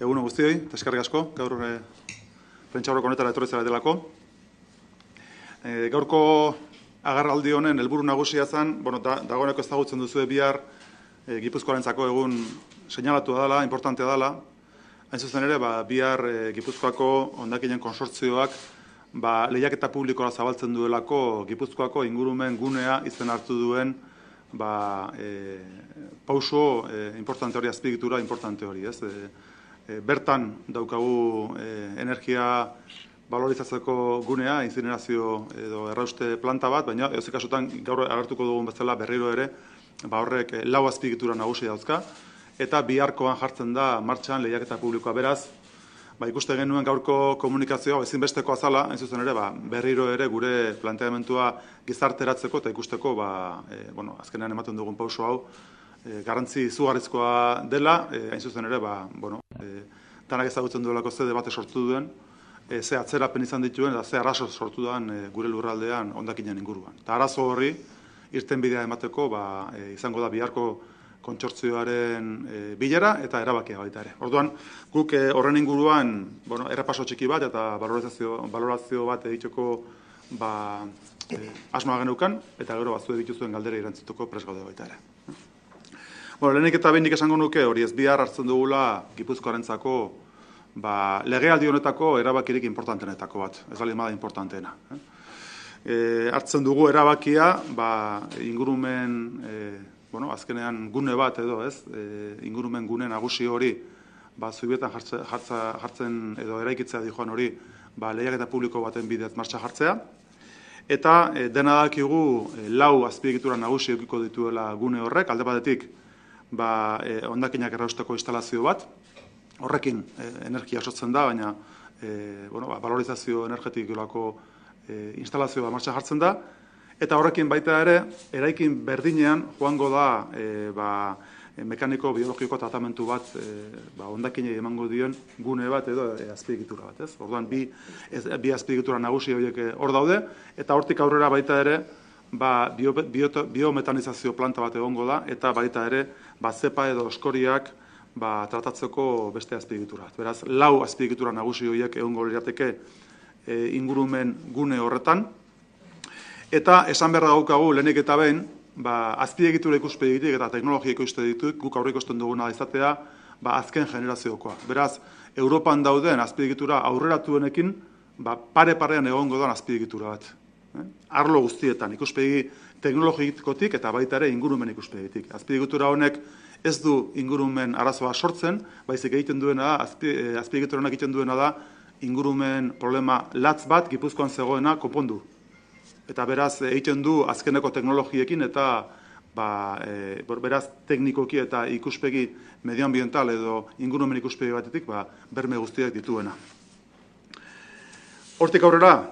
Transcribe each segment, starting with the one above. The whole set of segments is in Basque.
Egun guztioi, eta eskerrik asko, gaur prentsaurreko honetara etorri zara delako. Gaurko agerraldi honen helburu nagusia zen, dagoeneko ezagutzen duzue bihar Gipuzkoarentzako egun seinalatu dela, importantea dela. Hain zuzen ere, bihar Gipuzkoako hondakinen konsortzioak lehiaketa publikora zabaltzen duelako Gipuzkoako ingurumen gunea izen hartu duen pauso importante hori, azpiegitura importante hori, ez? Bertan daukagu energia valorizatzeko gunea, incinerazio edo errauste planta bat, baina edozein kasutan gaur agertuko dugun bezala berriro ere, horrek lau azpiegitura nagusi dauzka, eta biharkoan jartzen da martxan lehiaketa publikoa. Beraz, ikuste genuen gaurko komunikazioa ezinbestekoa zala, hain zuzen ere, berriro ere gure planteamentua gizarteratzeko eta ikusteko, azkenean ematen dugun pauso hau, garrantzi izugarrizkoa dela, hain zuzen ere, danak ezagutzen duelako ze debate sortu duen, ze atzerapen izan dituen, eta ze arazo sortu duen gure lurraldean hondakinen inguruan. Eta arazo horri, irtenbidea emateko, izango da biharko kontsortzioaren bilera eta erabakia baita ere. Orduan, guk horren inguruan, errepaso txiki bat eta balorazio bat egiteko asmoa geneukan, eta gero zuen dituzuen galdera irantzutuko prest gaude baita ere. Lehenik eta behin nik esango nuke hori ez bihar hartzen dugula Gipuzkoarentzako legealdi honetako erabakirik importantenetako bat, ez baldin bada importanteena. Hartzen dugu erabakia ingurumen, azkenean gune bat edo ez, ingurumen gune nagusi hori zuibietan jartzen edo eraikitzea dijoan hori lehiaketa publiko baten bidez martxa jartzea. Eta dena dakigu lau azpiegitura nagusi edukiko dituela gune horrek, alde batetik hondakinak errausteko instalazio bat, horrekin energia sortzen da, baina valorizazio energetikoko instalazioa martxa jartzen da, eta horrekin baita ere, eraikin berdinean joango da mekaniko biologiko tratamentu bat hondakinei emango dien gune bat edo azpiegitura bat. Orduan, bi azpiegitura nagusi horiek hor daude, eta hortik aurrera baita ere, biometanizazio planta bat egongo da, eta baita ere, zepa edo oskoriak tratatzeko beste azpiegitura. Beraz, lau azpiegitura nagusi horiek egongo lirateke ingurumen gune horretan, eta esan beharra daukagu lehenik eta behin, azpiegitura ikuspegitik eta teknologia ikustegitik guk aurreikosten duguna izatea azken generaziokoa. Beraz, Europan dauden azpiegitura aurreratuenekin pare-parean egongo da azpiegitura bat. Arlo guztietan, ikuspegi teknologikotik eta baita ere ingurumen ikuspegitik. Azpiegitura honek ez du ingurumen arazoa sortzen, baizik egiten duena da, azpiegitura honek egiten duena da, ingurumen problema latz bat Gipuzkoan zegoena konpondu. Eta beraz, egiten du azkeneko teknologiekin eta beraz teknikoki eta ikuspegi medioambiental edo ingurumen ikuspegi batetik berme guztiak dituena. Hortik aurrera,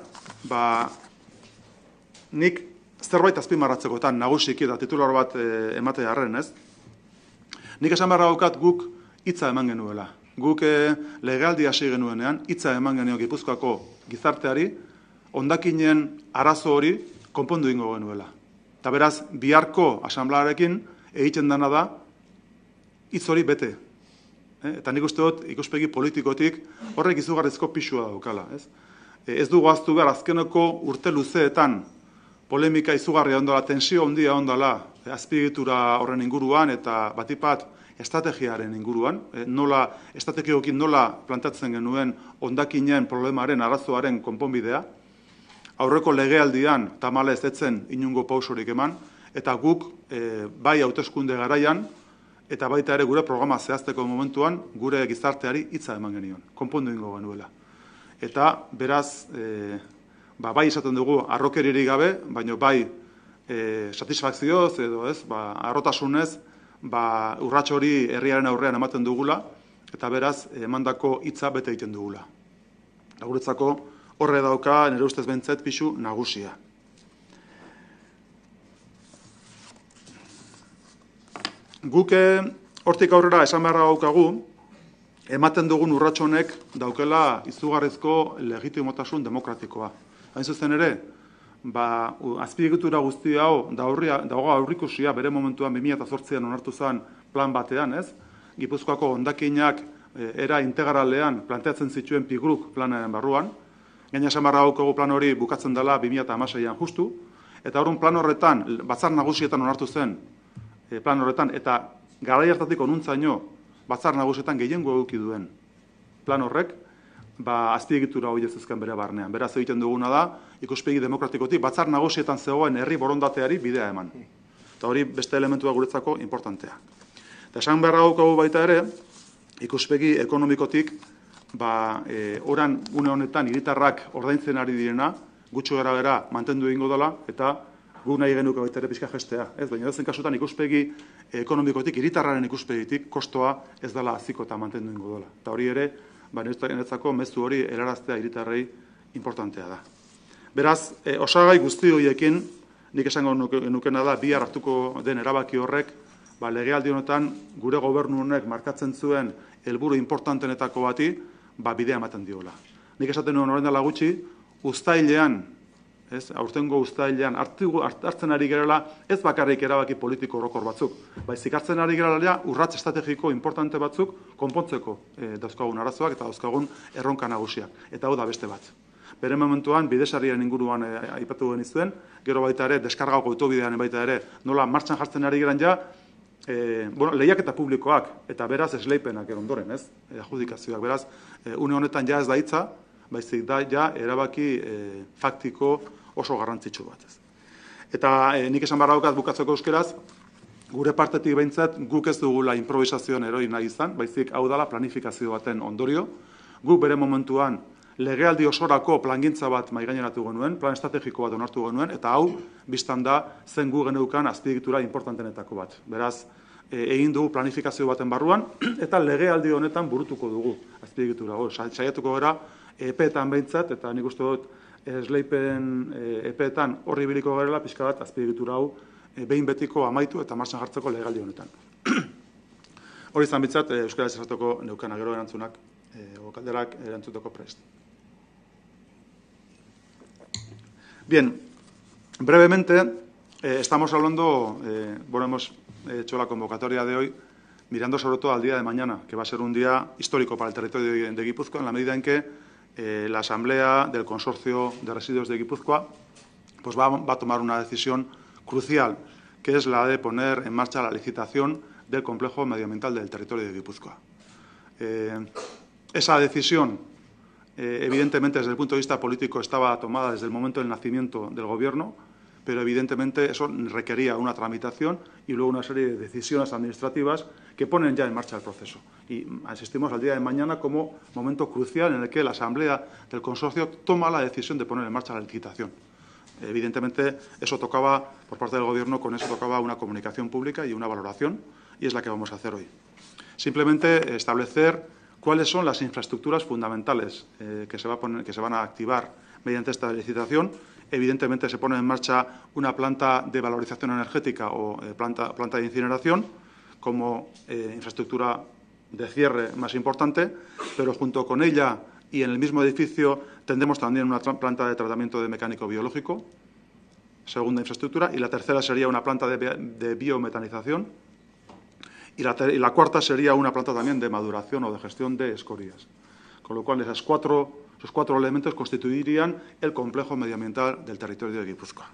nik zerbait azpimarratzekotan nagusiki eta titular bat emate harren, ez? Nik esan beharra daukat guk hitza eman genuela. Guk legealdi hasi genuenean hitza eman genio Gipuzkoako gizarteari hondakinen arazo hori konpondu ingo genuela. Eta beraz, biharko asanblarekin egiten dena da hitz hori bete. Eta nik uste dut ikuspegi politikotik horrek izugarrizko pisua daukala. Ez dugu ahaztu behar azkeneko urte luzeetan polemika izugarria ondala, tensio handia ondala azpiegitura horren inguruan eta batipat estrategiaren inguruan, estrategiokin nola plantatzen genuen hondakinen problemaren arazoaren konponbidea, aurreko legealdian tamalez etzen inungo pausorik eman, eta guk bai hauteskunde garaian, eta baita ere gure programa zehazteko momentuan, gure gizarteari hitza eman genion, konpondu ingo genuela. Eta beraz, bai esaten dugu arrokeririk gabe, baina bai satisfakzioz edo arrotasunez, urrats hori herriaren aurrean ematen dugula, eta beraz, emandako hitza bete egiten dugula. Guretzako horre dauka, nire ustez behintzat, pisu nagusia. Guk hortik aurrera esan beharra daukagu, ematen dugun urrats honek daukela izugarrizko legitimotasun demokratikoa. Hain zuzen ere, azpiegitura guzti hau dago aurrikusia bere momentuan 2008an onartu zen plan batean, ez? Gipuzkoako hondakinak era integralean planteatzen zituen PIGRUK planaren barruan. Gaina esan barra daukagu plan hori bukatzen dela 2016an justu. Eta horren plan horretan, batzar nagusietan onartu zen plan horretan, eta garai hartatik onuntzaino batzar nagusietan gehiengo eduki duen plan horrek, azpiegitura hori ez ezken bere barnean. Beraz egiten duguna da, ikuspegi demokratikotik batzar nagusietan zegoen herri borondateari bidea eman. Eta hori beste elementua guretzako importantea. Eta esan beharra daukagu baita ere, ikuspegi ekonomikotik, oran une honetan hiritarrak ordaintzen ari direna, gutxo gara mantendu egingo dela, eta gu nahi genuke baita ere pixka gestea. Baina edozein kasutan ikuspegi ekonomikotik, hiritarraren ikuspegitik, kostoa ez dela haziko eta mantendu egingo dela. Eta hori ere, niretzako mezu hori helaraztea hiritarrei importantea da. Beraz, osagai guzti horiekin, nik esango nukena da, bihar hartuko den erabaki horrek, legealdi honetan gure gobernu honek markatzen zuen helburu importantenetako bati, bidea ematen diola. Nik esaten nuen orain dela gutxi, uztailean, aurtengo uztailean, hartzen ari gerela, ez bakarrik erabaki politiko orokor batzuk, baizik hartzen ari gerela urrats estrategiko importante batzuk konpontzeko dauzkagun arazoak eta dauzkagun erronka nagusiak. Eta hau da beste bat. Bere momentuan, bidesarriaren inguruan aipatu genizuen, gero baita ere, deskargako autobidean baita ere, nola martxan jartzen ari geran lehiaketa publikoak, eta beraz esleipenak ondoren, adjudikazioak. Beraz, une honetan ez da hitza, baizik da erabaki faktiko oso garrantzitsu bat. Eta nik esan barra daukat bukatzeko euskeraz, gure partetik behintzat guk ez dugula improvisazioan eroi nahi izan, baizik hau dela planifikazio baten ondorio. Guk bere momentuan legealdi osorako plangintza bat maigaineratu genuen, plan estrategiko bat onartu genuen, eta hau biztan da zen gu geneukan azpiegitura importantenetako bat. Beraz, egin dugu planifikazio baten barruan, eta legealdi honetan burutuko dugu azpiegitura. Saiatuko gara, epeetan behintzat, eta nik uste dut esleipen epeetan horri biliko garela, pixka bat azpiegitura hau behin betiko amaitu eta martxan jartzeko legealdi honetan. Hori izan bitzat, euskaraz esateko neukana gero erantzunak, galderak erantzuteko prest. Bien, brevemente, estamos hablando, hemos hecho la convocatoria de hoy mirando sobre todo al día de mañana, que va a ser un día histórico para el territorio de Guipúzcoa, en la medida en que la Asamblea del Consorcio de Residuos de Guipúzcoa pues va a tomar una decisión crucial, que es la de poner en marcha la licitación del complejo medioambiental del territorio de Guipúzcoa. Esa decisión, evidentemente, desde el punto de vista político, estaba tomada desde el momento del nacimiento del Gobierno, pero evidentemente eso requería una tramitación y luego una serie de decisiones administrativas que ponen ya en marcha el proceso. Y asistimos al día de mañana como momento crucial en el que la Asamblea del Consorcio toma la decisión de poner en marcha la licitación. Evidentemente, eso tocaba, por parte del Gobierno, con eso tocaba una comunicación pública y una valoración, y es la que vamos a hacer hoy. Simplemente establecer cuáles son las infraestructuras fundamentales que se van a activar mediante esta licitación. Evidentemente, se pone en marcha una planta de valorización energética o planta de incineración como infraestructura de cierre más importante, pero junto con ella y en el mismo edificio tendremos también una planta de tratamiento de mecánico biológico, segunda infraestructura, y la tercera sería una planta de biometanización, y la cuarta sería una planta también de maduración o de gestión de escorias. Con lo cual, esos cuatro elementos constituirían el complejo medioambiental del territorio de Guipúzcoa.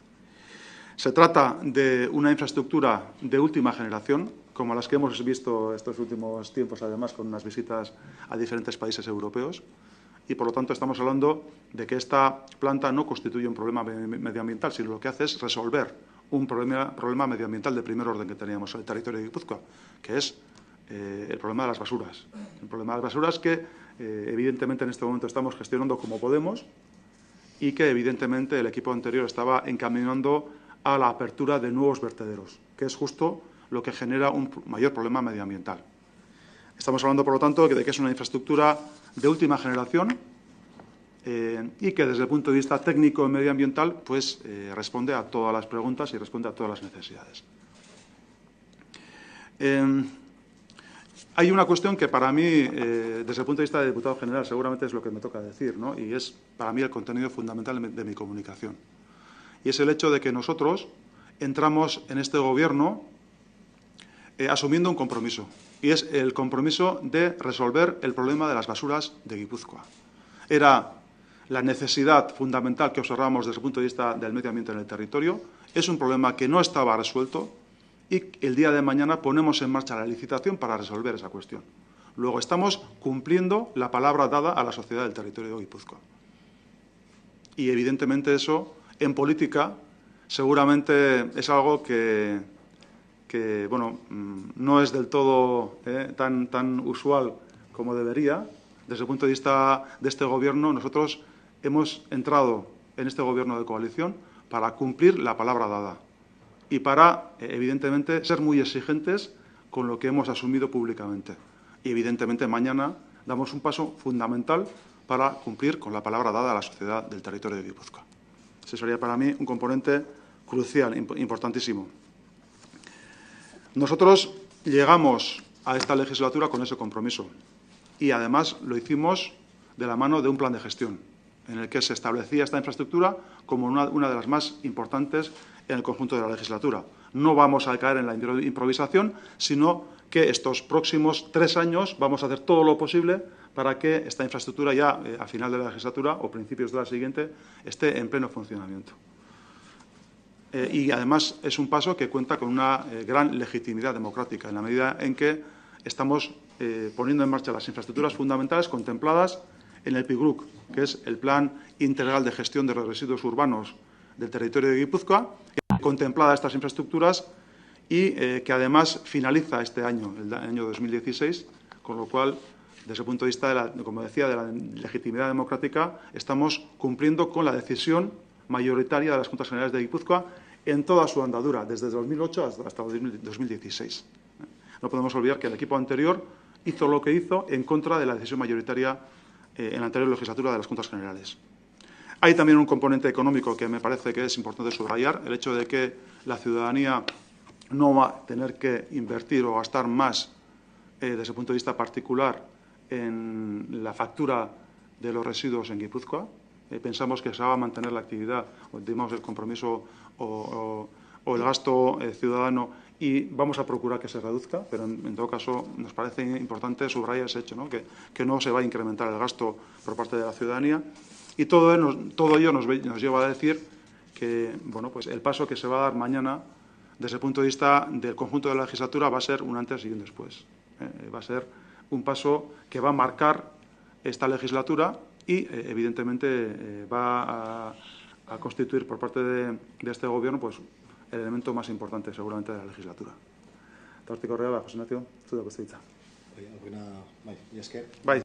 Se trata de una infraestructura de última generación, como las que hemos visto estos últimos tiempos, además, con unas visitas a diferentes países europeos, y, por lo tanto, estamos hablando de que esta planta no constituye un problema medioambiental, sino lo que hace es resolver un problema medioambiental de primer orden que teníamos en el territorio de Guipúzcoa, que es el problema de las basuras. El problema de las basuras que, evidentemente, en este momento estamos gestionando como podemos y que, evidentemente, el equipo anterior estaba encaminando a la apertura de nuevos vertederos, que es justo lo que genera un mayor problema medioambiental. Estamos hablando, por lo tanto, de que es una infraestructura de última generación y que, desde el punto de vista técnico y medioambiental, pues responde a todas las preguntas y responde a todas las necesidades. Hay una cuestión que para mí, desde el punto de vista de diputado general, seguramente es lo que me toca decir, ¿no? Y es para mí el contenido fundamental de mi comunicación. Y es el hecho de que nosotros entramos en este Gobierno asumiendo un compromiso. y es el compromiso de resolver el problema de las basuras de Guipúzcoa. Era la necesidad fundamental que observamos desde el punto de vista del medio ambiente en el territorio. Es un problema que no estaba resuelto y el día de mañana ponemos en marcha la licitación para resolver esa cuestión. Luego, estamos cumpliendo la palabra dada a la sociedad del territorio de Guipúzcoa. Y, evidentemente, eso, en política, seguramente es algo que bueno, no es del todo tan usual como debería. Desde el punto de vista de este Gobierno, nosotros hemos entrado en este Gobierno de coalición para cumplir la palabra dada y para, evidentemente, ser muy exigentes con lo que hemos asumido públicamente. Y, evidentemente, mañana damos un paso fundamental para cumplir con la palabra dada a la sociedad del territorio de Guipúzcoa. Ese sería para mí un componente crucial, importantísimo. Nosotros llegamos a esta legislatura con ese compromiso y, además, lo hicimos de la mano de un plan de gestión en el que se establecía esta infraestructura como una de las más importantes en el conjunto de la legislatura. No vamos a caer en la improvisación, sino que estos próximos 3 años vamos a hacer todo lo posible para que esta infraestructura ya a final de la legislatura o principios de la siguiente esté en pleno funcionamiento. Y, además, es un paso que cuenta con una gran legitimidad democrática, en la medida en que estamos poniendo en marcha las infraestructuras fundamentales contempladas en el PIGRUC, que es el Plan Integral de Gestión de los Residuos Urbanos del territorio de Guipúzcoa, contemplada estas infraestructuras y que, además, finaliza este año, el año 2016, con lo cual, desde el punto de vista, como decía, de la legitimidad democrática, estamos cumpliendo con la decisión mayoritaria de las Juntas Generales de Guipúzcoa en toda su andadura, desde 2008 hasta 2016. No podemos olvidar que el equipo anterior hizo lo que hizo en contra de la decisión mayoritaria en la anterior legislatura de las Juntas Generales. Hay también un componente económico que me parece que es importante subrayar, el hecho de que la ciudadanía no va a tener que invertir o gastar más desde el punto de vista particular en la factura de los residuos en Guipúzcoa. Pensamos que se va a mantener la actividad, o digamos el compromiso o el gasto ciudadano, y vamos a procurar que se reduzca, pero en todo caso nos parece importante subrayar ese hecho, ¿no? Que no se va a incrementar el gasto por parte de la ciudadanía. Y todo ello nos lleva a decir que bueno, pues el paso que se va a dar mañana, desde el punto de vista del conjunto de la legislatura, va a ser un antes y un después. Va a ser un paso que va a marcar esta legislatura y, evidentemente, va a constituir por parte de este Gobierno pues, el elemento más importante, seguramente, de la legislatura. Hortik horrela, José Ignacio, zu dago hitza. Bai,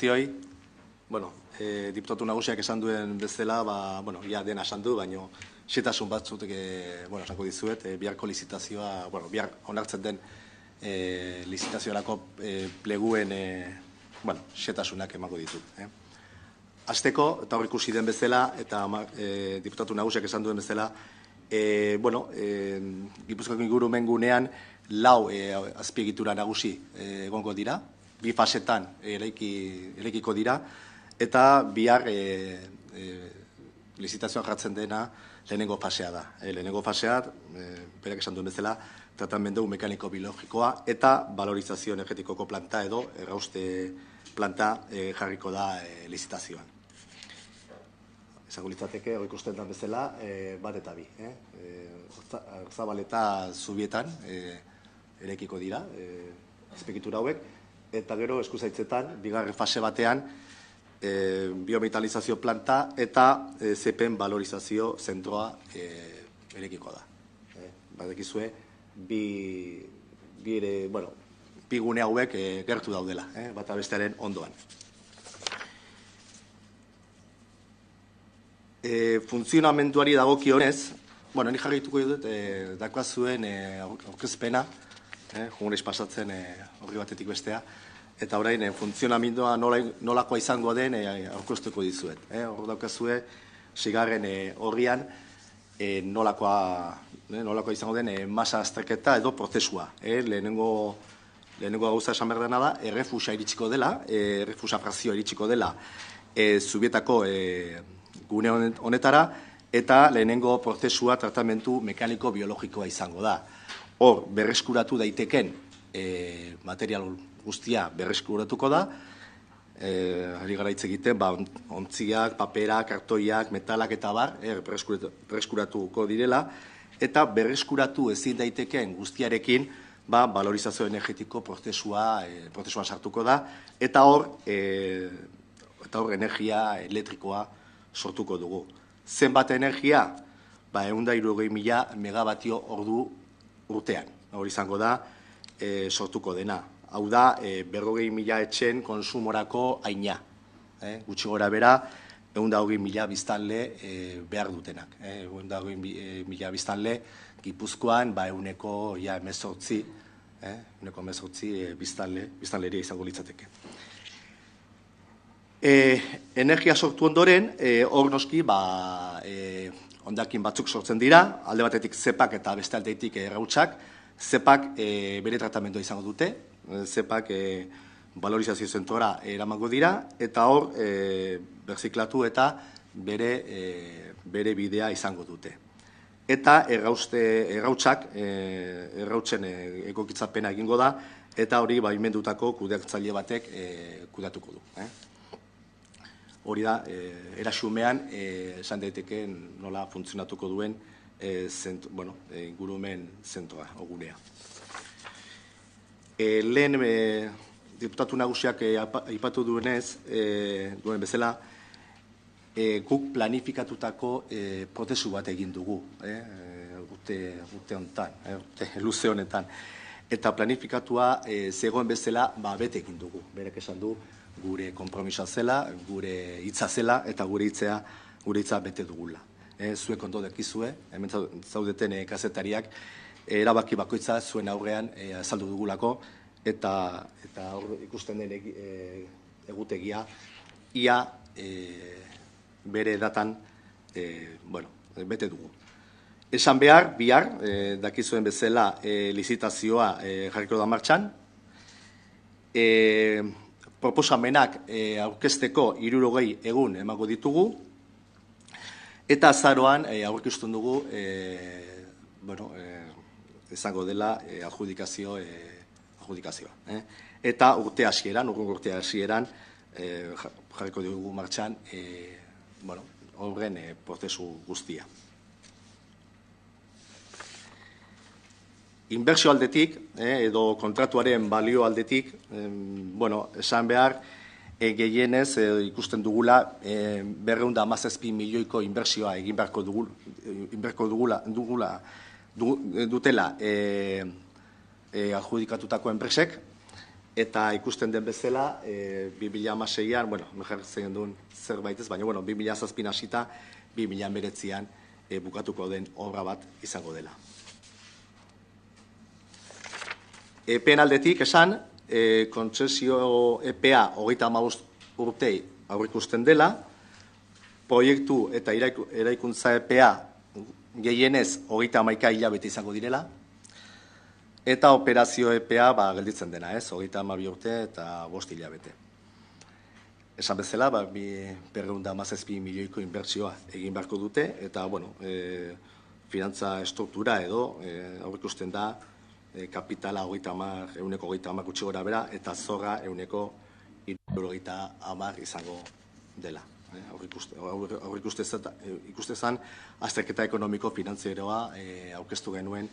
guztioi. Diputatu nagusiak esan duen bezala, ja dena esan du, baina xetasun batzuk, esango dizuet, biharko lizitazioa, bihar onartzen den lizitazioarako pleguen xetasunak emango ditut. Hasteko, eta hor ikusi den bezala, eta diputatu nagusiak esan duen bezala, Gipuzkoako ingurumen gunean 4 azpiegitura nagusi egongo dira, 2 fasetan eraikiko dira, eta bihar lizitazioan jartzen dena lehenengo fasea da. Lehenengo fasea, berak esan duen bezala, tratamendu mekaniko biologikoa eta valorizazio energetikoko planta edo errauste planta jarriko da lizitazioan. Esango litzateke, hori ikusten den bezala, bat eta bi. Zabal eta Zubietan eraikiko dira, azpiegitura hauek, eta gero eskuzaitzetan, bigarren fase batean, biometalizazio planta eta zepen valorizazio zentroa eraikiko da. Badekizue, bi gune hauek gertu daudela, bata bestearen ondoan. Funtzionamenduari dagokionez, nik jarrituko dut, dakoazuen aurkezpena, jungurez pasatzen horri batetik bestea, eta orain funtzionamendua nolakoa izango den aurkeztuko dizuet. Hor daukazue, 6. horrian nolakoa izango den masa azterketa edo prozesua. Lehenengo gauza esan behar dena da, errefusa iritsiko dela, errefusa frazioa iritsiko dela Zubietako gune honetara, eta lehenengo prozesua tratamentu mekaniko biologikoa izango da. Hor, berreskuratu daiteken material guztia berreskuratuko da, ari gara hitz egiten, ontziak, paperak, kartoiak, metalak eta bar, berreskuratuko direla, eta berreskuratu ezin daiteken guztiarekin, valorizazio energetiko prozesuan sartuko da, eta hor energia elektrikoa sortuko dugu. Zenbat energia? 160.000 megabatio ordu urtean. Hor izango da sortuko dena. Hau da, 40.000 etxen konsumorako haina. Gutxi gora bera, 120.000 biztanle behar dutenak. 120.000 biztanle, Gipuzkoan, euneko 18 biztanleria izango litzateke. Energia sortu ondoren, hor noski, hondakin batzuk sortzen dira, alde batetik zepak eta beste aldetik errautsak, zepak bere tratamendua izango dute, zepak valorizazio zentora eramango dira, eta hor berziklatu eta bere bidea izango dute. Eta errautzen egokitzapena egingo da, eta hori baimendutako kudeatzaile batek kudatuko du. Hori da, erasumean, esan daiteke nola funtzionatuko duen ingurumen zentroa, ogunea. Lehen diputatu nagusiak aipatu duenez, duen bezala, guk planifikatutako prozesu bat egin dugu, urte honetan, luze honetan. Eta planifikatua zegoen bezala bete egin dugu, berak esan du, gure konpromisa zela, gure hitza zela, eta gure hitza bete dugula. Zuek ondo dekizue, hemen zaudeten kazetariak, erabaki bakoitza zuen aurrean azaldu dugulako, eta hor ikusten den egutegia, ia bere datan bete dugu. Esan behar, bihar, dakizuen bezala lizitazioa jarriko da martxan, proposamenak aurkezteko 60 egun emango ditugu, eta azaroan aurkezten dugu izango dela adjudikazioa. Eta urte hasieran jarriko dugu martxan horren prozesu guztia. Inbertsio aldetik, edo kontratuaren balio aldetik, esan behar, gehienez ikusten dugula 217 milioiko inbertsioa egin beharko dutela adjudikatutako enpresek, Eta ikusten den bezala, 2016an, bueno, mejartzen duen zerbait ez, baina, bueno, 2007 hasita, 2019an bukatuko den obra bat izango dela. Epeen aldetik esan, kontzesio EPA 35 urtei aurreikusten dela, proiektu eta eraikuntza EPA gehienez 31 hilabete izango direla, eta operazio EPA gelditzen dena, 32 urte eta 5 hilabete. Esan bezala, 217 milioiko inbertsioa egin beharko dute, eta, bueno, finantza estruktura edo aurreikusten da kapitala 30% gutxi gora bera, eta zorra 150 izango dela. Aurreikustezan, azterketa ekonomiko finantzieroa aurkeztu genuen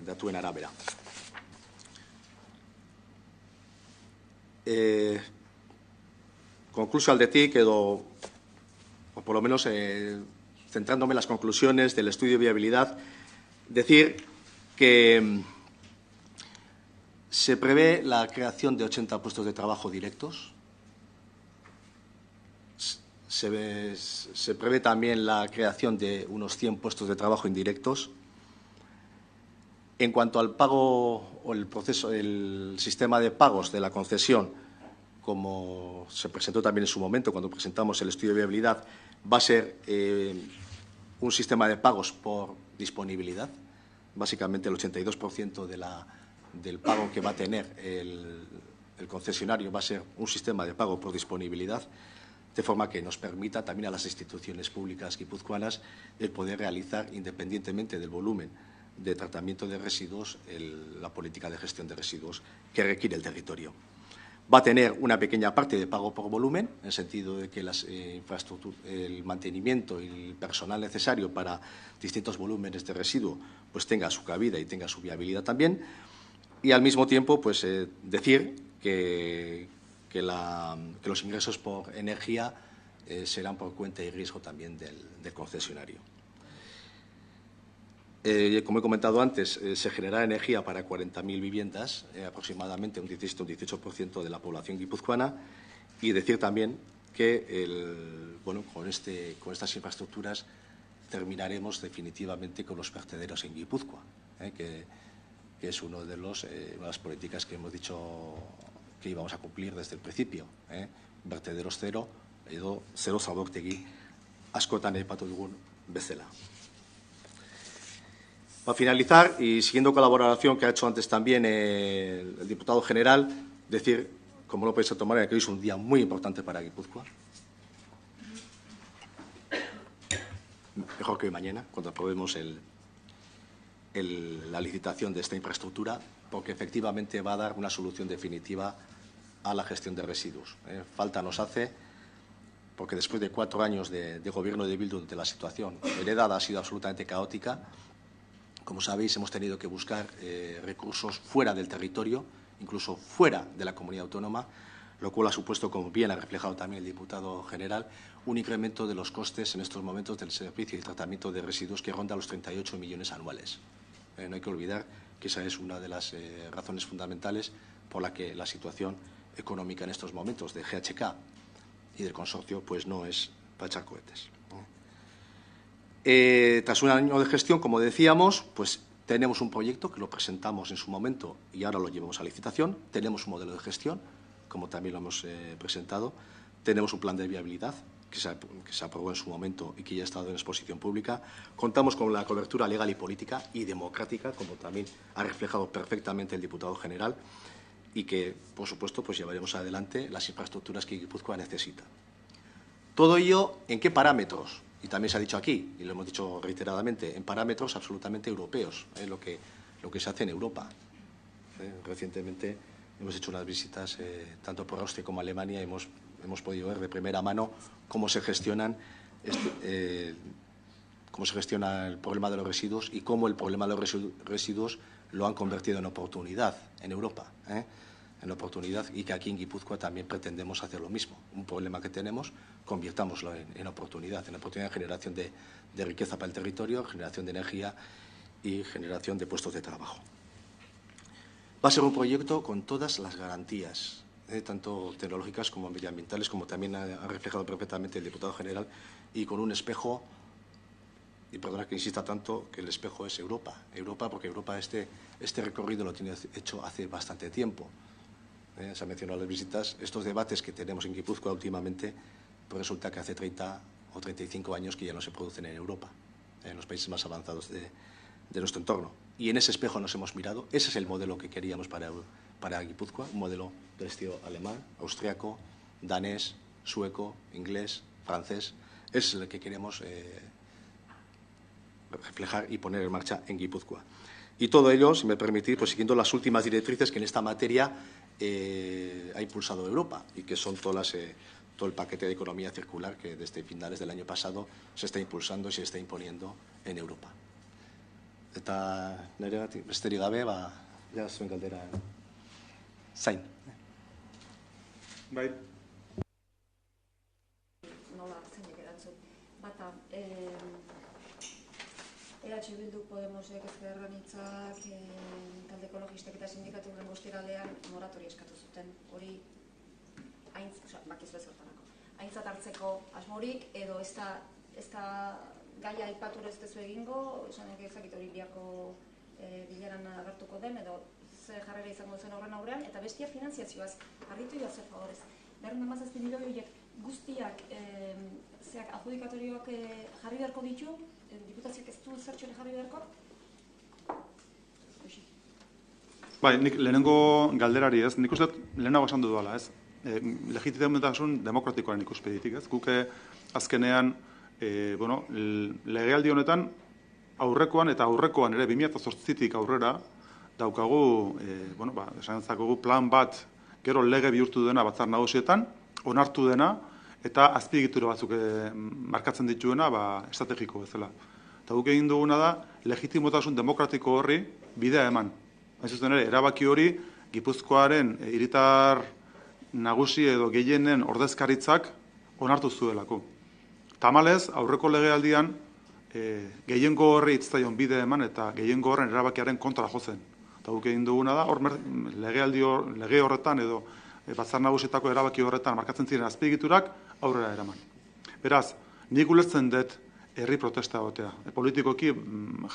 datuen arabera. Conclusio aldetik, o por lo menos centrándome en las conclusiones del estudio de viabilidad, decir que se prevé la creación de 80 puestos de trabajo directos. Se prevé también la creación de unos 100 puestos de trabajo indirectos. En cuanto al pago o el sistema de pagos de la concesión, como se presentó también en su momento cuando presentamos el estudio de viabilidad, va a ser un sistema de pagos por disponibilidad. Básicamente el 82% del pago que va a tener el concesionario va a ser un sistema de pago por disponibilidad, de forma que nos permita también a las instituciones públicas guipuzcoanas el poder realizar, independientemente del volumen de tratamiento de residuos, la política de gestión de residuos que requiere el territorio. Va a tener una pequeña parte de pago por volumen, en el sentido de que el mantenimiento y el personal necesario para distintos volúmenes de residuo pues tenga su cabida y tenga su viabilidad también. Y al mismo tiempo, pues decir que los ingresos por energía serán por cuenta y riesgo también del concesionario. Como he comentado antes, se generará energía para 40.000 viviendas, aproximadamente un 18% de la población guipuzcoana, y decir también que con estas infraestructuras terminaremos definitivamente con los vertederos en Guipúzcoa, que es una de las políticas que hemos dicho que íbamos a cumplir desde el principio. Vertederos cero, edo zero zabortegi askotan aipatu dugun bezala. Para finalizar, y siguiendo con la valoración que ha hecho antes también el diputado general, decir, como lo podéis tomar, que hoy es un día muy importante para Guipúzcoa. Mejor que hoy mañana, cuando aprobemos la licitación de esta infraestructura, porque efectivamente va a dar una solución definitiva a la gestión de residuos. Falta nos hace, porque después de 4 años de gobierno de Bildu, donde la situación heredada ha sido absolutamente caótica, como sabéis, hemos tenido que buscar recursos fuera del territorio, incluso fuera de la comunidad autónoma, lo cual ha supuesto, como bien ha reflejado también el diputado general, un incremento de los costes en estos momentos del servicio y tratamiento de residuos que ronda los 38 millones anuales. No hay que olvidar que esa es una de las razones fundamentales por la que la situación económica en estos momentos de GHK y del consorcio pues no es para echar cohetes. Tras un año de gestión, como decíamos, pues tenemos un proyecto que lo presentamos en su momento y ahora lo llevamos a licitación. Tenemos un modelo de gestión, como también lo hemos presentado. Tenemos un plan de viabilidad que se aprobó en su momento y que ya ha estado en exposición pública. Contamos con la cobertura legal y política y democrática, como también ha reflejado perfectamente el diputado general, y que, por supuesto, pues llevaremos adelante las infraestructuras que Guipúzcoa necesita. Todo ello, ¿en qué parámetros? Y también se ha dicho aquí, y lo hemos dicho reiteradamente, en parámetros absolutamente europeos, lo que se hace en Europa. Recientemente hemos hecho unas visitas tanto por Austria como Alemania y hemos podido ver de primera mano cómo se gestiona el problema de los residuos y cómo el problema de los residuos lo han convertido en oportunidad en Europa. En oportunidad, y que aquí en Guipúzcoa también pretendemos hacer lo mismo. Un problema que tenemos, convirtámoslo en oportunidad de generación de riqueza para el territorio, generación de energía y generación de puestos de trabajo. Va a ser un proyecto con todas las garantías, tanto tecnológicas como medioambientales, como también ha reflejado perfectamente el diputado general, y con un espejo, y perdona que insista tanto, que el espejo es Europa. Europa, porque Europa este recorrido lo tiene hecho hace bastante tiempo. Se han mencionado las visitas, estos debates que tenemos en Guipúzcoa últimamente, pues resulta que hace 30 o 35 años que ya no se producen en Europa, en los países más avanzados de nuestro entorno. Y en ese espejo nos hemos mirado. Ese es el modelo que queríamos para Guipúzcoa, un modelo del estilo alemán, austriaco, danés, sueco, inglés, francés. Ese es el que queremos reflejar y poner en marcha en Guipúzcoa. Y todo ello, si me permitís, pues siguiendo las últimas directrices que en esta materia ha impulsado Europa, y que son todo el paquete de economía circular que desde finales del año pasado se está impulsando y se está imponiendo en Europa. Eta nire besterik gabe, ja zuen galdera zain. Bai. Nola zeinek erantzun. Bata, EH Bildu Podemosek Ezker Anitzak, talde ekologistek eta sindikaturen bostiraldean moratoria eskatu zuten. Hori bakizu ez hortarako. Aintzat hartzeko asmorik edo ez da gaia aipatura ez dezu egingo, esanek ezakit hori biharko bileran agertuko den, edo ze jarrera izango zen horren aurrean, eta bestia finanziazioaz, harritu joa zer favorez. 217 milioi horiek guztiak zeak adjudikatorioak jarri beharko ditu, diputazioak ez du zertxore jarri beharko? Bai, nik lehenengo galderari ez, nik uste lehenago esan dudala ez. Legitimitasun demokratikoaren ikuspeditik ez. Guk azkenean, legealdi honetan aurrekoan eta aurrekoan ere 2008tik aurrera daukagu, esan zakogu plan bat gero lege bihurtu dena Batzar Nagusietan, onartu dena eta azpiegitura batzuk markatzen dituena estrategiko bezala. Eta guk egin duguna da legitimotasun demokratiko horri bidea eman. Hain zuzen ere, erabaki hori Gipuzkoaren hiritar nagusi edo gehienen ordezkaritzak onartu zuelako. Tamalez, aurreko legealdian gehiengo horri hitzaion bide eman eta gehiengo horren erabakiaren kontra jozen. Eta guk egin duguna da, lege horretan edo Batzar Nagusietako erabaki horretan markatzen ziren azpiegiturak aurrera eraman. Beraz, nik ulertzen dut herri protesta egotea. Politikoki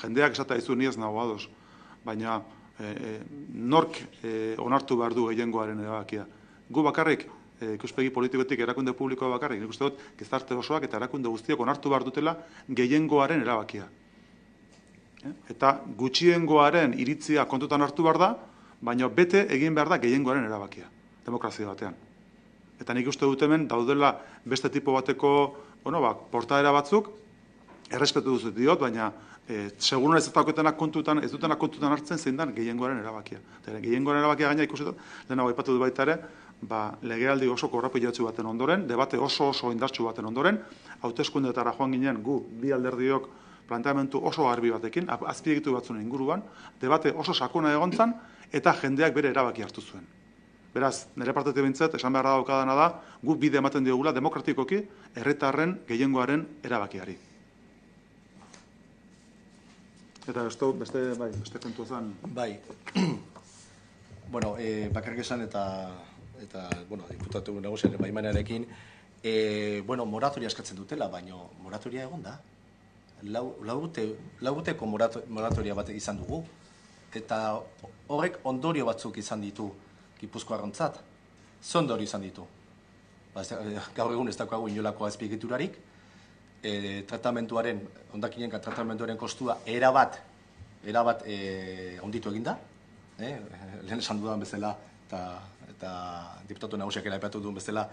jendeak esata izu ni ez nago ados, baina nork onartu behar du gehiengoaren erabakia. Gu bakarrik, ikuspegi politikotik erakunde publikoa bakarrik, nik uste dut gizarte osoak eta erakunde guztiak onartu behar dutela gehiengoaren erabakia. Eta gutxiengoaren iritzia kontutan hartu behar da, baina bete egin behar da gehiengoaren erabakia, demokrazia batean. Eta nik uste dut hemen daudela beste tipo bateko, portaera batzuk, errespetu duzut diot, baina segurun ez dutenak kontutan hartzen zein dan gehiengoaren erabakia. Gehiengoaren erabakia gaina ikusi dut, lehenago aipatu dut baita ere, legealdi oso korrapilatsu baten ondoren, debate oso indartsu baten ondoren, hauteskundeetara joan ginen gu bi alderdiok planteamendu oso garbi batekin, azpiegitu batzuen inguruan, debate oso sakona egontzan, eta jendeak bere erabaki hartu zuen. Beraz, nire partetik bintzat, esan behar daukadana da, gu bide ematen diogula demokratikoki herritarren gehiengoaren erabakiari. Eta beste kontua zen. Bai, bakarrik esan eta diputatu nagusiaren baimenarekin, moratoria eskatzen dutela, baina moratoria egon da. Laurteko moratoria bat izan dugu, eta horrek ondorio batzuk izan ditu Gipuzkoarrentzat. Ze ondorio izan ditu? Gaur egun ez daukagu inolako azpiegiturarik, hondakinenka tratamenduaren kostua erabat onditu eginda, lehen esan dudan bezala, eta diputatu nagusiak aipatu duen bezala,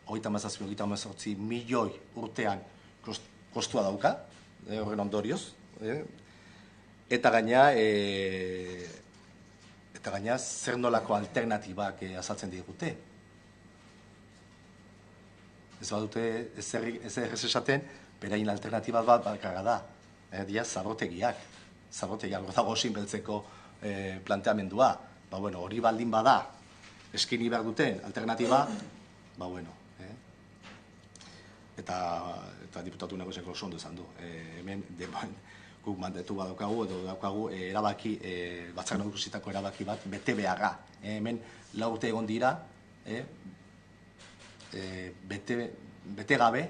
37 milioi urtean kostua dauka, horren ondorioz, eta gaina zer nolako alternatibak azaltzen digute. Ez badute ez esaten, berain alternatiba bat bakarra da. Dia zabortegiak dago sinbeltzeko planteamendua. Hori baldin bada, eskini behar duten alternatiba, eta diputatu nagusiak oso ondo esan du. Hemen guk mandetu badaukagu edo daukagu erabaki, batzar nagusitako erabaki bat, bete beharra. Hemen 4 urte egon dira, bete gabe,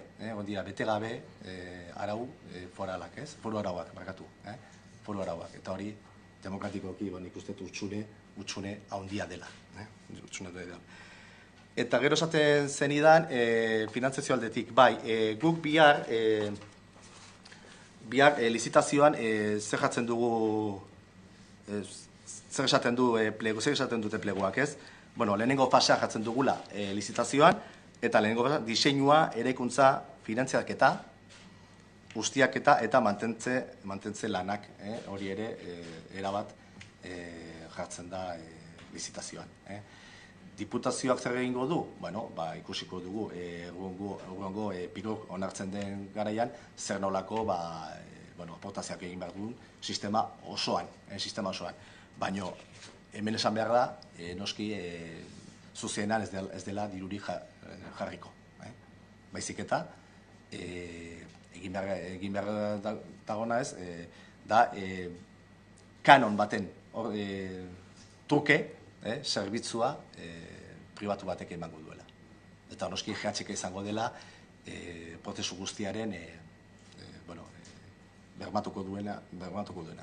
arau foralak, ez? Foru arauak, markatu, foru arauak. Eta hori, demokratikoki, nik uste utxune handia dela. Eta gero esaten zenidan, finantzazio aldetik, bai, guk bihar lizitazioan zer jatzen dugu, zer esaten dute pleguak, ez? Bueno, lehenengo fasea jatzen dugula lizitazioan, eta lehenengo fasea diseinua, eraikuntza, finantziaketa, ustiaketa eta mantentze lanak, hori ere, erabat jartzen da lizitazioan. Diputazioak zer egingo du? Bueno, ikusiko dugu, urrengo pilok onartzen den garaian, zer nolako aportazioak egin behar duen sistema osoan. Baina, hemen esan behar da, noski zuzienan ez dela diruri jarriko. Baizik eta, egin behar dagona ez, da kanon baten truke, zerbitzua pribatu batek emango duela. Eta noski GHK izango dela prozesu guztiaren bermatuko duena,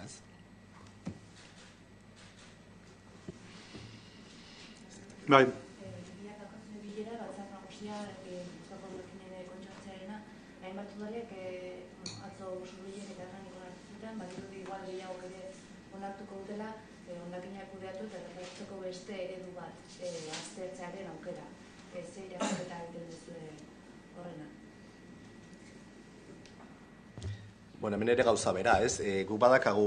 ez? Bai. Bilera, batzar nagusia, Gustavo Lekinere kontxartzearena, hainbat udalek atzo Surbilek eta Erranik onartu zuten, badirudi igual gehiago ere onartuko dutela, hondakinak kudeatu eta erretzeko beste eredu bat aztertzearen aukera. Zer irakurketa egiten duzue horrena? Bueno, hemen ere gauza bera, ez? Guk badakagu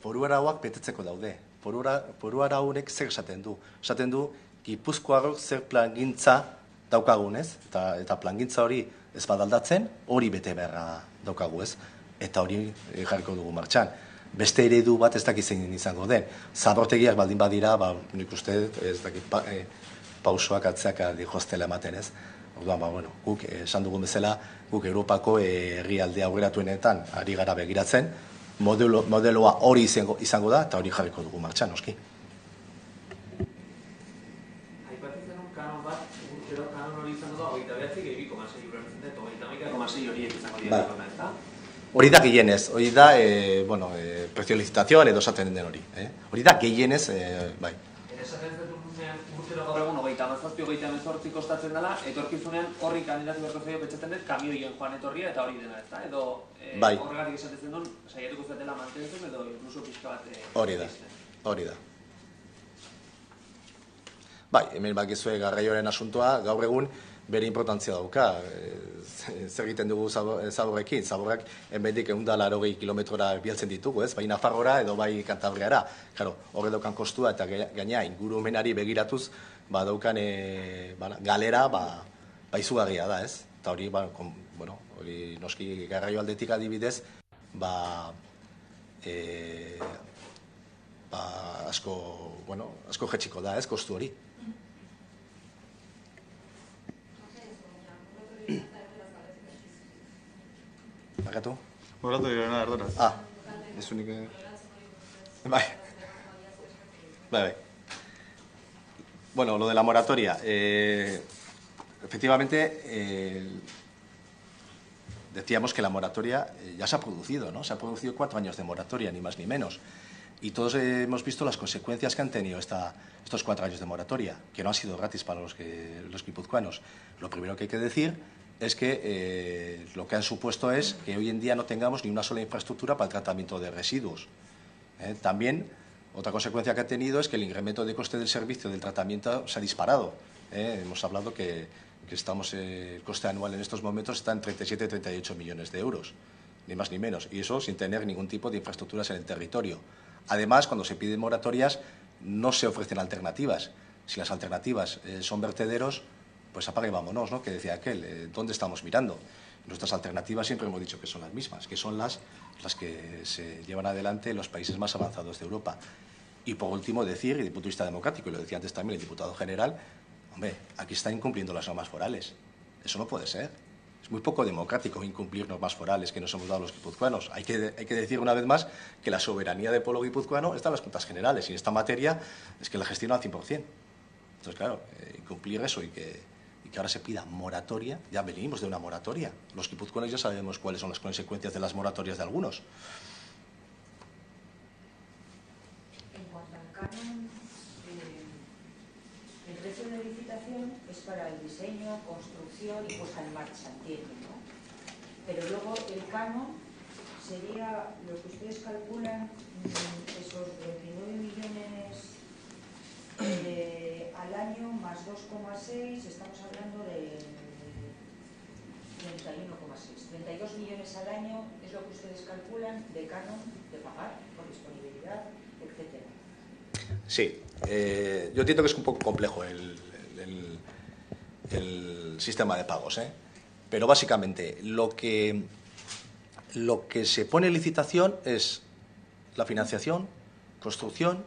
foru arauak betetzeko daude. Foru araunek zer esaten du? Esaten du, Gipuzkoarrok zer plangintza daukagun, ez? Eta plangintza hori ez badaldatzen, hori bete beharra daukagu, ez? Eta hori jarriko dugu martxan. Beste eredu bat ez dakit zein izango den. Zabortegiak baldin badira, nik uste ez dakit pausoak atzeak dihostela ematen, ez? Orduan, guk esan dugun bezala, guk Europako herrialde aurreratuenetan ari gara begiratzen, modeloa hori izango da, eta hori jarriko dugu martxan, noski. Aipatzen zenun kanon bat, urtero kanon hori izango da, 29,6 urrentzen dut, 29,6 horiek izango dira, ezta? Hori da gehienez, hori da, prezio licitazioan edo esaten den hori. Hori da gehienez, bai. Esaten zenun urtero gaur egun 37 kostatzen dela, etorkizunean horri kandidatu beharko zaio petxatzen dut, kamioien joan etorria eta hori dena, ezta? Edo horregatik esaten duen, saiatuko zetela mantentzen edo inkluso pixka bat... Hori da. Bai, hemen bakizue garraioaren asuntoa, gaur egun bere importantzia dauka. Zer egiten dugu Zaborrekin? Zaborrak hemendik 180 kilometrora bialtzen ditugu, ez? Bai Nafarroara edo bai Kantabriara. Horre daukan kostua eta gaina ingurumenari begiratuz daukan galera izugarria da, ez? Eta hori, hori noski garraio aldetik adibidez, asko jetxiko da, ez? Kostu hori. Bakatu? Moratu direna erdoraz. Ez unik... Bai. Bueno, lo de la moratoria. Efectivamente, decíamos que la moratoria ya se ha producido, ¿no? Se ha producido 4 años de moratoria, ni más ni menos. Y todos hemos visto las consecuencias que han tenido estos 4 años de moratoria, que no han sido gratis para los guipuzcoanos. Lo primero que hay que decir es que lo que han supuesto es que hoy en día no tengamos ni una sola infraestructura para el tratamiento de residuos. También, otra consecuencia que ha tenido es que el incremento de coste del servicio del tratamiento se ha disparado. Hemos hablado que el coste anual en estos momentos está en 37-38 millones de euros, ni más ni menos, y eso sin tener ningún tipo de infraestructuras en el territorio. Además, cuando se piden moratorias, no se ofrecen alternativas. Si las alternativas son vertederos, pues apaga y vámonos, ¿no? Que decía aquel, ¿dónde estamos mirando? Nuestras alternativas siempre hemos dicho que son las mismas, que son las que se llevan adelante en los países más avanzados de Europa. Y por último decir, y desde el punto de vista democrático, y lo decía antes también el diputado general, hombre, aquí están incumpliendo las normas forales. Eso no puede ser. Es muy poco democrático incumplir normas forales que nos hemos dado los guipuzcoanos. Hay que decir una vez más que la soberanía del pueblo guipuzcoano está en las Juntas Generales y en esta materia es que la gestiona al 100%. Entonces, claro, incumplir eso y que ahora se pida moratoria, ya venimos de una moratoria. Los guipuzcoanos ya sabemos cuáles son las consecuencias de las moratorias de algunos. En cuanto al canon, el precio de licitación es para el diseño, construcción y puesta en marcha, entiendo, ¿no? Pero luego el canon sería lo que ustedes calculan, esos 29 millones al año más 2,6, estamos hablando de 31,6. 32 millones al año es lo que ustedes calculan de canon de pagar por disponibilidad, etcétera. Sí, yo entiendo que es un poco complejo el sistema de pagos, pero básicamente lo que se pone en licitación es la financiación, construcción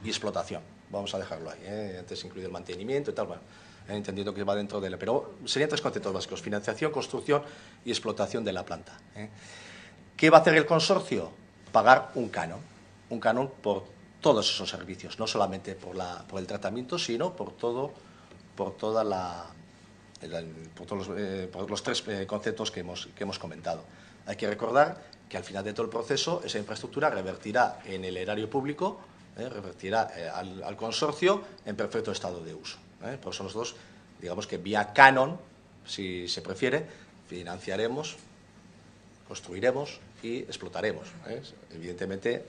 y explotación. Vamos a dejarlo ahí, antes incluir el mantenimiento y tal, bueno, entendiendo que va dentro de pero serían tres conceptos básicos: financiación, construcción y explotación de la planta. ¿Qué va a hacer el consorcio? Pagar un canon por todos esos servicios, no solamente por el tratamiento, sino por todos los tres conceptos que hemos comentado. Hay que recordar que al final de todo el proceso esa infraestructura revertirá en el erario público, revertirá al consorcio en perfecto estado de uso. Por eso nosotros, digamos que vía canon, si se prefiere, financiaremos, construiremos y explotaremos. Evidentemente,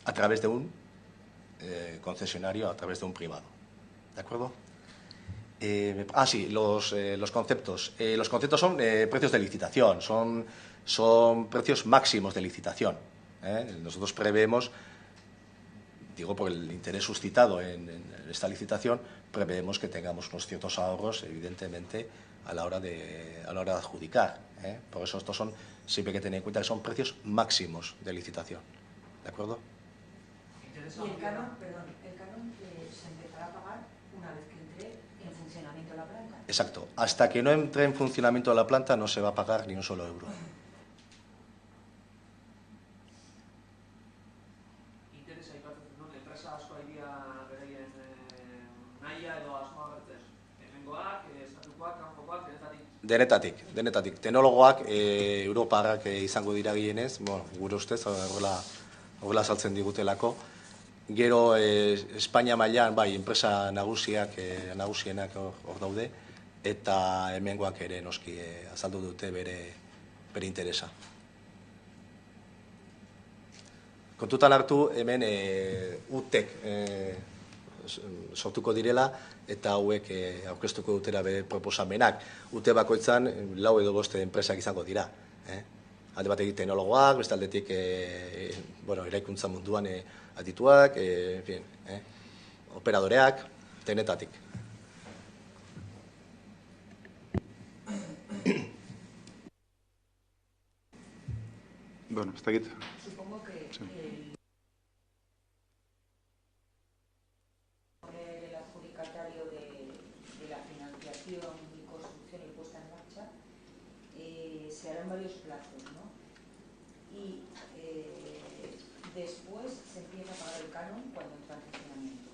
a través de un concesionario, a través de un privado. ¿De acuerdo? Sí, los conceptos. Los conceptos son precios de licitación, son precios máximos de licitación. Nosotros preveemos, digo por el interés suscitado en esta licitación, preveemos que tengamos unos ciertos ahorros, evidentemente, a la hora de adjudicar. Por eso estos son, siempre hay que tener en cuenta que son precios máximos de licitación. ¿De acuerdo? Y el canon, se empezará a pagar una vez que entre en funcionamiento la planta. Exacto. Hasta que no entre en funcionamiento la planta no se va a pagar ni un solo euro. Interesa aipatzen dut, enpresa asko aidia beraien nahia edo asmoa bertzen. Hemengoak, estatukoak, kanpokoak, Denetatik. Teknologoak Europarrak izango dira gehienez, bueno, gure ustez horrela saltzen digutelako. Gero Espainia mailan bai enpresa nagusienak hor daude, eta hemengoak ere noski azaldu dute bere interesa. Kontutan hartu hemen UTek sortuko direla eta hauek aurkeztuko dutela bere proposamenak. UT bakoitzan 4 edo 5 enpresak izango dira. Alde batetik teknologoak, beste aldetik eraikuntza munduan adituak, operadoreak, denetatik. Bueno, ez dakit. Supongo que el adjudicatario de la financiación y construcción y puesta en marcha se harán varios plazos, ¿no? Y después se empieza a pagar el canon cuando entra en funcionamiento.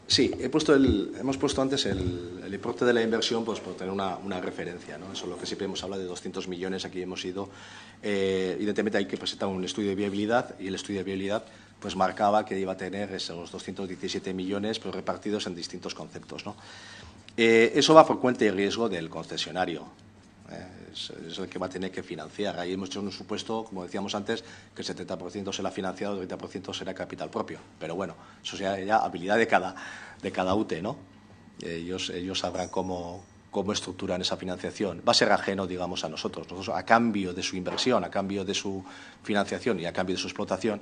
Sí, hemos puesto antes el importe de la inversión pues por tener una referencia, ¿no? Eso es lo que siempre hemos hablado de 200 millones, aquí hemos ido. Evidentemente hay que presentar un estudio de viabilidad y el estudio de viabilidad pues marcaba que iba a tener esos 217 millones pues, repartidos en distintos conceptos, ¿no? Eso va por cuenta y riesgo del concesionario. Es el que va a tener que financiar. Ahí hemos hecho un supuesto, como decíamos antes, que el 70% será financiado, el 30% será capital propio. Pero bueno, eso será ya habilidad de cada UTE, ¿no? Ellos sabrán cómo estructuran esa financiación. Va a ser ajeno, digamos, a nosotros. Nosotros, a cambio de su inversión, a cambio de su financiación y a cambio de su explotación,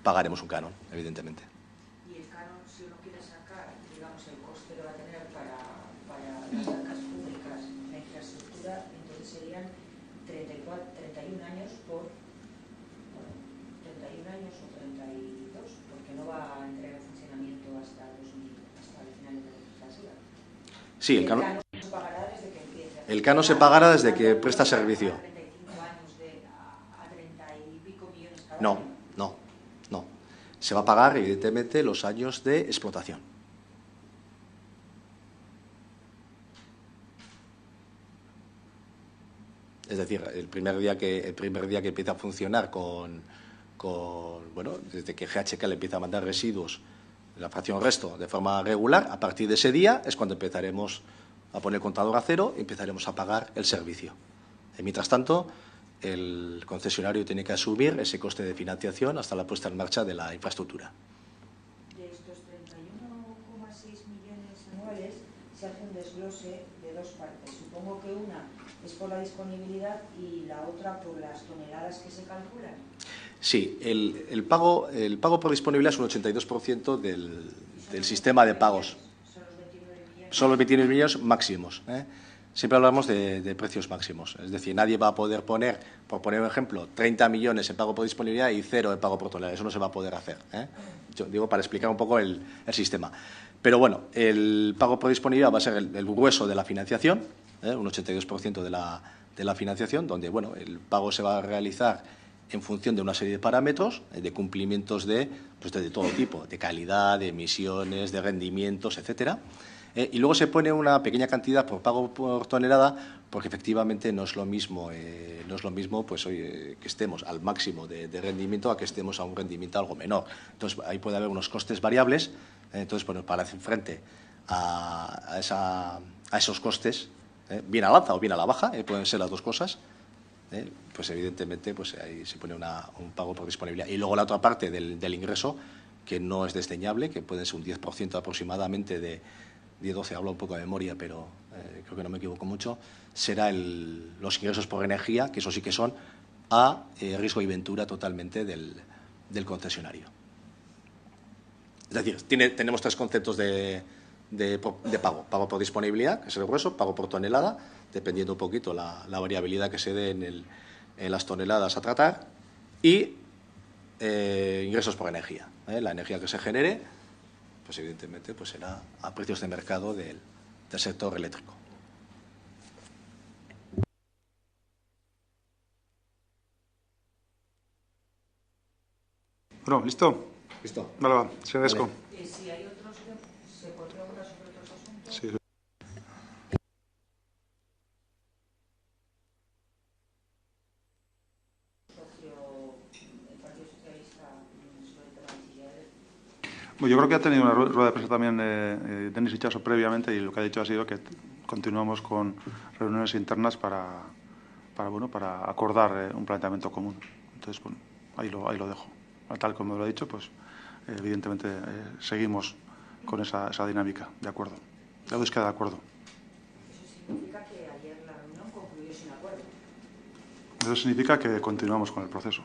pagaremos un canon, evidentemente. Y el canon, si uno quiere sacar, digamos, el coste que va a tener para las arcas públicas, la infraestructura, entonces serían 31 años por 31 años o 32, porque no va a entrar en funcionamiento hasta el final de la legislatura. Sí, el canon se pagará El canon se pagará desde que presta servicio. ¿A 35 años a 30 y pico millones cada No, año? no, no. Se va a pagar, evidentemente, los años de explotación. Es decir, el primer día que empieza a funcionar bueno, desde que GHK le empieza a mandar residuos, la fracción resto, de forma regular, a partir de ese día es cuando empezaremos a poner el contador a cero y empezaremos a pagar el servicio. Y mientras tanto, el concesionario tiene que asumir ese coste de financiación hasta la puesta en marcha de la infraestructura. De estos 31,6 millones anuales se hace un desglose de dos partes. Supongo que una es por la disponibilidad y la otra por las toneladas que se calculan. Sí, el pago por disponibilidad es un 82% del sistema de pagos. Son los 29 millones. Son los 29 millones máximos. Siempre hablamos de precios máximos. Es decir, nadie va a poder poner, por poner un ejemplo, 30 millones en pago por disponibilidad y 0 en pago por tonelada. Eso no se va a poder hacer. Yo digo para explicar un poco el sistema. Pero bueno, el pago por disponibilidad va a ser el grueso de la financiación, un 82% de la financiación, donde bueno, el pago se va a realizar en función de una serie de parámetros, de cumplimientos de todo tipo, de calidad, de emisiones, de rendimientos, etcétera. Y luego se pone una pequeña cantidad por pago por tonelada, porque efectivamente no es lo mismo pues, que estemos al máximo de rendimiento a que estemos a un rendimiento algo menor. Entonces, ahí puede haber unos costes variables. Entonces, bueno, para hacer frente a esos costes, bien al alza o bien a la baja, pueden ser las dos cosas, pues evidentemente pues ahí se pone un pago por disponibilidad. Y luego la otra parte del ingreso, que no es desdeñable, que puede ser un 10% aproximadamente de 12, hablo un poco de memoria, pero creo que no me equivoco mucho, será los ingresos por energía, que eso sí que son a riesgo y ventura totalmente del concesionario. Es decir, tenemos tres conceptos de pago. Pago por disponibilidad, que es el grueso, pago por tonelada, dependiendo un poquito la variabilidad que se dé en las toneladas a tratar, y ingresos por energía. La energía que se genere, pues evidentemente pues será a precios de mercado del sector eléctrico. Bueno, ¿listo? ¿Listo? Vale, va, se agradezco. Si hay otros que se puede preguntar sobre otros asuntos. Sí. El Partido Socialista sobre el tema de Chillán. Bueno, yo creo que ha tenido una rueda de prensa también Denis Itxaso previamente, y lo que ha dicho ha sido que continuamos con reuniones internas para acordar un planteamiento común. Entonces, bueno, ahí lo dejo. Tal como lo ha dicho, pues evidentemente seguimos con esa dinámica, de acuerdo. La búsqueda de acuerdo. Eso significa que ayer la reunión concluyó sin acuerdo. Eso significa que continuamos con el proceso.